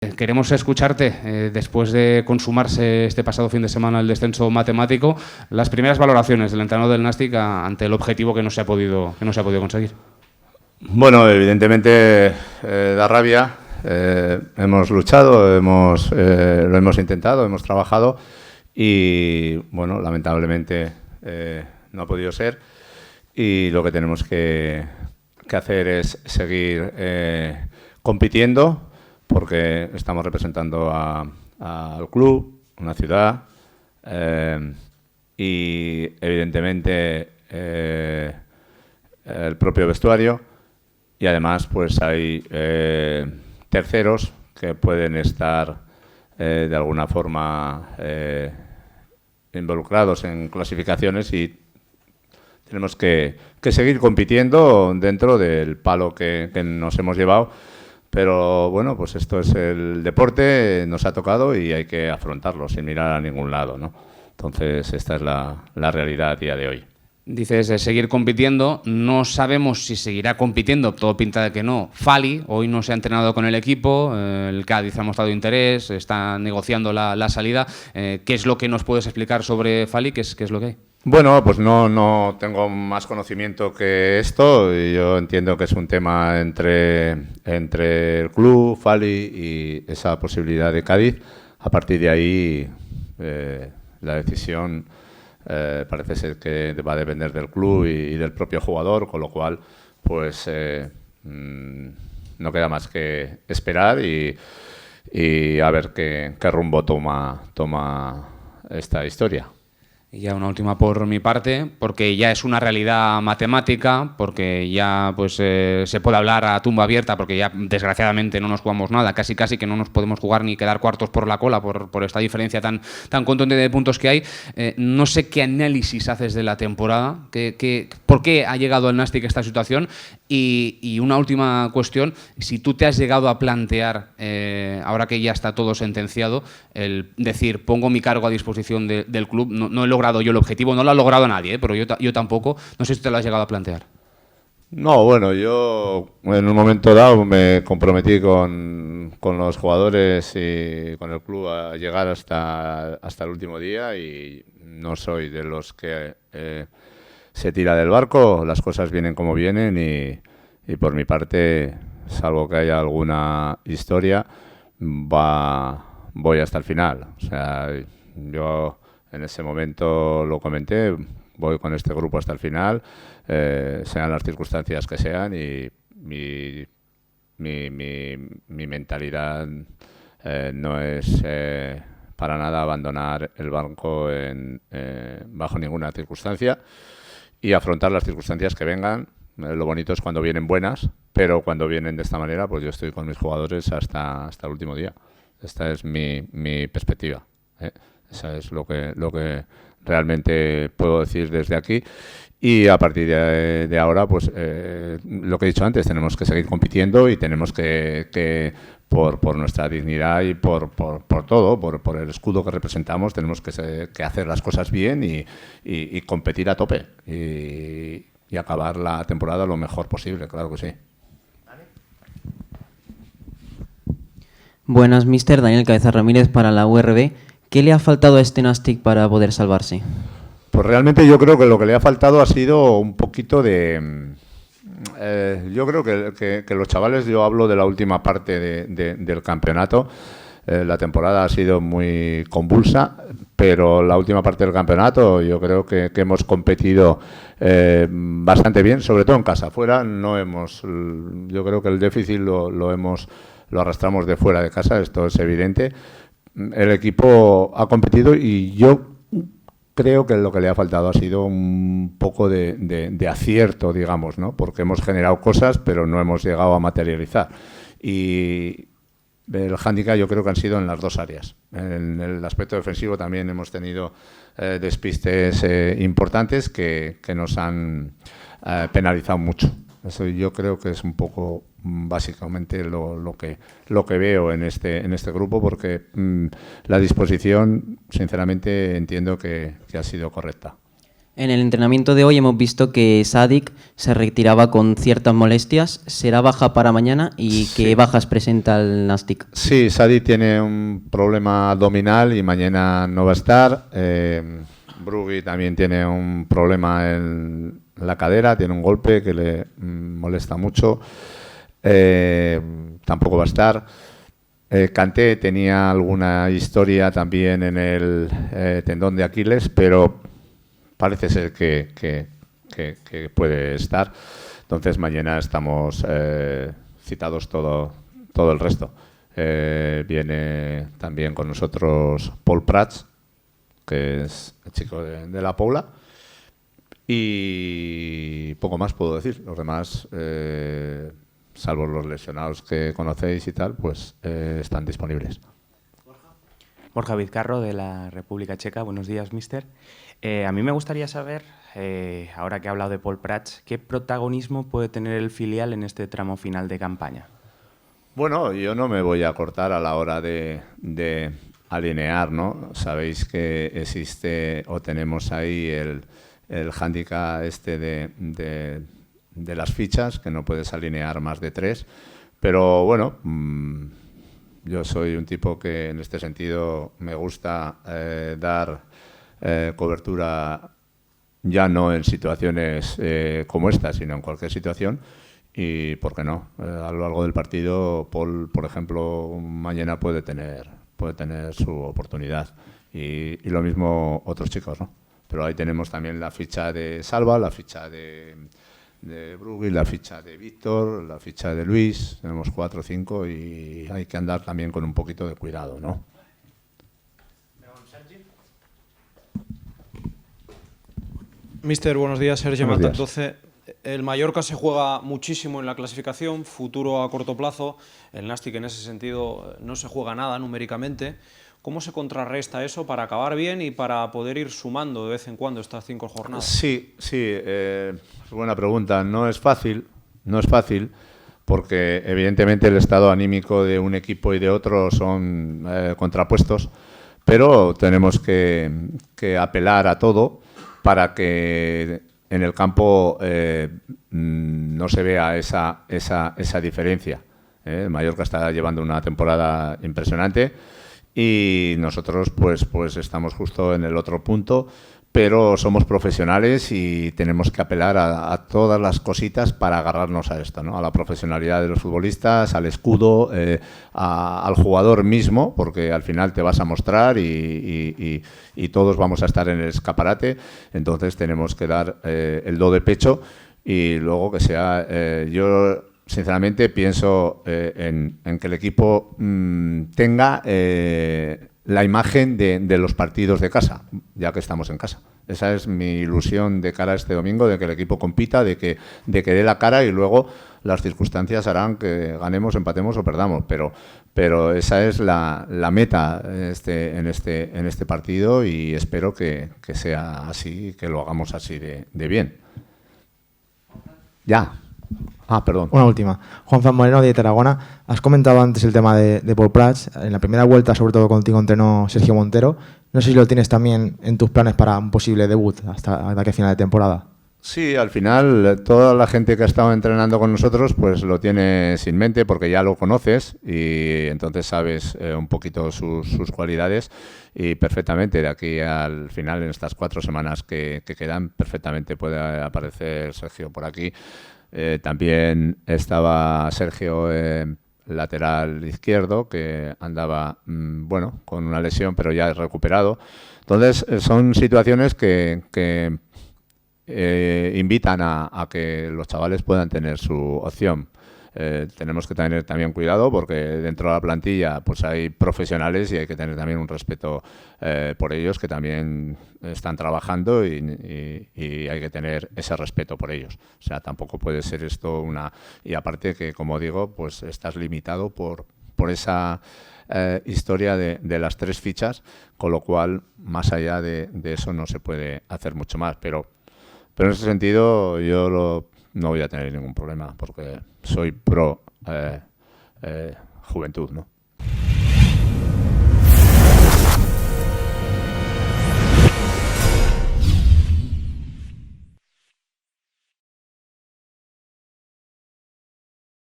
Queremos escucharte, después de consumarse este pasado fin de semana el descenso matemático, las primeras valoraciones del entrenador del Nàstic ante el objetivo que no se ha podido conseguir. Bueno, evidentemente da rabia. Hemos luchado, lo hemos intentado, hemos trabajado y, bueno, lamentablemente no ha podido ser. Y lo que tenemos que hacer es seguir compitiendo, porque estamos representando al club, una ciudad, y evidentemente el propio vestuario, y además pues hay terceros que pueden estar de alguna forma involucrados en clasificaciones, y tenemos que seguir compitiendo dentro del palo que nos hemos llevado. Pero bueno, pues esto es el deporte, nos ha tocado y hay que afrontarlo sin mirar a ningún lado, ¿no? Entonces esta es la realidad a día de hoy. Dices seguir compitiendo, no sabemos si seguirá compitiendo, todo pinta de que no. Fali, hoy no se ha entrenado con el equipo, el Cádiz ha mostrado interés, está negociando la salida. ¿Qué es lo que nos puedes explicar sobre Fali? ¿Qué es lo que hay? Bueno, pues no tengo más conocimiento que esto. Y yo entiendo que es un tema entre el club, Fali y esa posibilidad de Cádiz. A partir de ahí, la decisión parece ser que va a depender del club y del propio jugador, con lo cual, pues no queda más que esperar y a ver qué rumbo toma esta historia. Y ya una última por mi parte, porque ya es una realidad matemática, porque ya pues se puede hablar a tumba abierta, porque ya desgraciadamente no nos jugamos nada, casi que no nos podemos jugar ni quedar cuartos por la cola por esta diferencia tan contundente de puntos que hay. No sé qué análisis haces de la temporada, por qué ha llegado el Nàstic a esta situación, y una última cuestión, si tú te has llegado a plantear, ahora que ya está todo sentenciado, el decir, pongo mi cargo a disposición del club. No he logrado yo el objetivo, no lo ha logrado nadie, pero yo tampoco. No sé si te lo has llegado a plantear. No, bueno, yo en un momento dado me comprometí con los jugadores y con el club a llegar hasta el último día, y no soy de los que se tira del barco. Las cosas vienen como vienen y por mi parte, salvo que haya alguna historia, voy hasta el final. O sea, yo en ese momento lo comenté, voy con este grupo hasta el final, sean las circunstancias que sean, y mi mentalidad no es para nada abandonar el barco bajo ninguna circunstancia, y afrontar las circunstancias que vengan. Lo bonito es cuando vienen buenas, pero cuando vienen de esta manera, pues yo estoy con mis jugadores hasta el último día. Esta es mi perspectiva, ¿eh? Esa es lo que realmente puedo decir desde aquí. Y a partir de ahora, pues lo que he dicho antes, tenemos que seguir compitiendo y tenemos que por nuestra dignidad y por todo, por el escudo que representamos, tenemos que hacer las cosas bien y competir a tope y acabar la temporada lo mejor posible, claro que sí. Buenas, mister. Daniel Cabeza Ramírez para la URB. ¿Qué le ha faltado a este Nàstic para poder salvarse? Pues realmente yo creo que lo que le ha faltado ha sido un poquito de... yo creo que los chavales, yo hablo de la última parte del campeonato, la temporada ha sido muy convulsa, pero la última parte del campeonato yo creo que hemos competido bastante bien, sobre todo en casa. Fuera no hemos... Yo creo que el déficit lo arrastramos de fuera de casa, esto es evidente. El equipo ha competido y yo creo que lo que le ha faltado ha sido un poco de acierto, digamos, ¿no? Porque hemos generado cosas, pero no hemos llegado a materializar. Y el hándicap yo creo que han sido en las dos áreas. En el aspecto defensivo también hemos tenido despistes importantes que nos han penalizado mucho. Eso yo creo que es un poco básicamente lo que veo en este grupo, porque la disposición, sinceramente, entiendo que ha sido correcta. En el entrenamiento de hoy hemos visto que Sadik se retiraba con ciertas molestias. ¿Será baja para mañana? ¿Y qué bajas presenta el Nastic? Sí, Sadik tiene un problema abdominal y mañana no va a estar. Brugui también tiene un problema en la cadera, tiene un golpe que le molesta mucho. Tampoco va a estar. Kanté tenía alguna historia también en el tendón de Aquiles, pero parece ser que puede estar. Entonces mañana estamos citados todo el resto. Viene también con nosotros Paul Prats, que es el chico de la Pobla. Y poco más puedo decir. Los demás, salvo los lesionados que conocéis y tal, pues están disponibles. Borja Vizcarro, de la República Checa. Buenos días, mister. A mí me gustaría saber, ahora que ha hablado de Paul Prats, ¿qué protagonismo puede tener el filial en este tramo final de campaña? Bueno, yo no me voy a cortar a la hora de alinear, ¿no? Sabéis que existe o tenemos ahí el hándicap de las fichas, que no puedes alinear más de 3, pero bueno, yo soy un tipo que en este sentido me gusta dar cobertura ya no en situaciones como esta, sino en cualquier situación. Y, ¿por qué no? A lo largo del partido, Paul, por ejemplo, mañana puede tener su oportunidad. Y lo mismo otros chicos, ¿no? Pero ahí tenemos también la ficha de Salva, la ficha de Brugui, la ficha de Víctor, la ficha de Luis. Tenemos 4 o 5 y hay que andar también con un poquito de cuidado, ¿no? Mister, buenos días. Sergio Buenos Matat, días. 12. El Mallorca se juega muchísimo en la clasificación, futuro a corto plazo. El Nastic en ese sentido no se juega nada numéricamente. ¿Cómo se contrarresta eso para acabar bien y para poder ir sumando de vez en cuando estas 5 jornadas? Sí, buena pregunta. No es fácil porque evidentemente el estado anímico de un equipo y de otro son contrapuestos, pero tenemos que apelar a todo para que en el campo no se vea esa diferencia. El Mallorca está llevando una temporada impresionante y nosotros pues estamos justo en el otro punto, pero somos profesionales y tenemos que apelar a todas las cositas para agarrarnos a esto, ¿no? A la profesionalidad de los futbolistas, al escudo, al jugador mismo, porque al final te vas a mostrar y todos vamos a estar en el escaparate. Entonces tenemos que dar el do de pecho y luego que sea... yo sinceramente pienso en que el equipo tenga la imagen de los partidos de casa, ya que estamos en casa. Esa es mi ilusión de cara a este domingo, de que el equipo compita, de que dé la cara y luego las circunstancias harán que ganemos, empatemos o perdamos. Pero esa es la meta en este partido y espero que sea así, que lo hagamos así de bien. Ya. Perdón. Una última. Juanfran Moreno, de Tarragona. Has comentado antes el tema de Paul Prats. En la primera vuelta, sobre todo contigo, entrenó Sergio Montero. No sé si lo tienes también en tus planes para un posible debut hasta que final de temporada. Sí, al final toda la gente que ha estado entrenando con nosotros pues lo tienes en mente porque ya lo conoces y entonces sabes un poquito sus cualidades y perfectamente de aquí al final, en estas 4 semanas que quedan, perfectamente puede aparecer Sergio por aquí. También estaba Sergio lateral izquierdo, que andaba con una lesión, pero ya recuperado. Entonces, son situaciones que invitan a que los chavales puedan tener su opción. Tenemos que tener también cuidado porque dentro de la plantilla pues hay profesionales y hay que tener también un respeto por ellos, que también están trabajando y hay que tener ese respeto por ellos. O sea, tampoco puede ser esto una... Y aparte que, como digo, pues estás limitado por esa historia de las 3 fichas, con lo cual, más allá de eso no se puede hacer mucho más. Pero en ese sentido yo no voy a tener ningún problema porque soy pro juventud, ¿no?